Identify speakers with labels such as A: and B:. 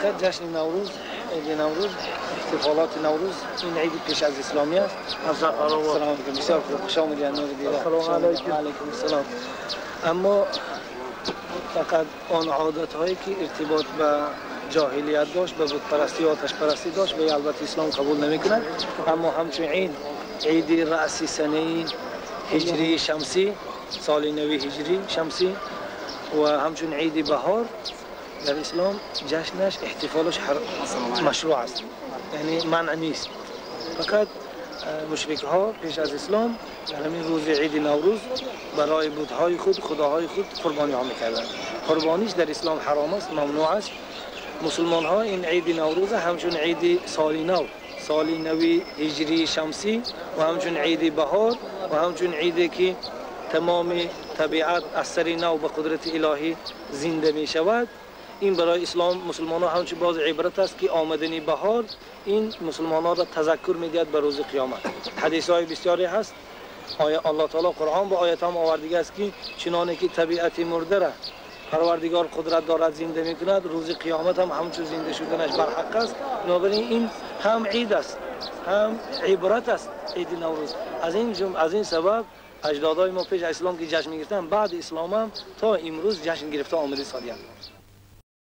A: فقط جشن نوروز، عید نوروز، احتفالات نوروز این عید پیش از اسلامی است. سلام علیکم. بسیار خوش آمدید نور دیده.
B: سلام علیکم.
A: علیکم السلام. اما فقط آن عادت هایی که ارتباط به جاهلیت داشت، به بت پرستی و آتش پرستی داشت، به البته اسلام قبول نمیکنه. اما همچون عید رأسی سنه هجری شمسی، سال نوی هجری شمسی و همچون عید بهار در اسلام جشنش احتفالش مشروع است، یعنی منع نیست. فقط مشرک ها پیش از اسلام در همین روز عید نوروز برای بت‌های خود، خداهای خود قربانی ها میکردند. قربانیش در اسلام حرام است، ممنوع است. مسلمان ها این عید نوروز همچون عید سال نو، سال نوی هجری شمسی و همچون عید بهار و همچون عیدی که تمام طبیعت از سر نو به قدرت الهی زنده می شود، این برای اسلام مسلمان ها همچون باز عبرت است که آمدنی بهار این مسلمان ها را تذکر میدهد به روز قیامت. حدیث های بسیاری هست. الله تعالی قرآن با آیات هم آوردگی است که چنانه که طبیعت مرده را پروردگار قدرت دارد زنده میکند، روز قیامت هم همچون زنده شدنش برحق است. بنابراین این هم عید است، هم عبرت است عید نوروز. از این سبب اجدادای ما پیش اسلام که جشن میگرفتن، بعد اسلام هم تا امروز جشن گرفته آمده سالیان.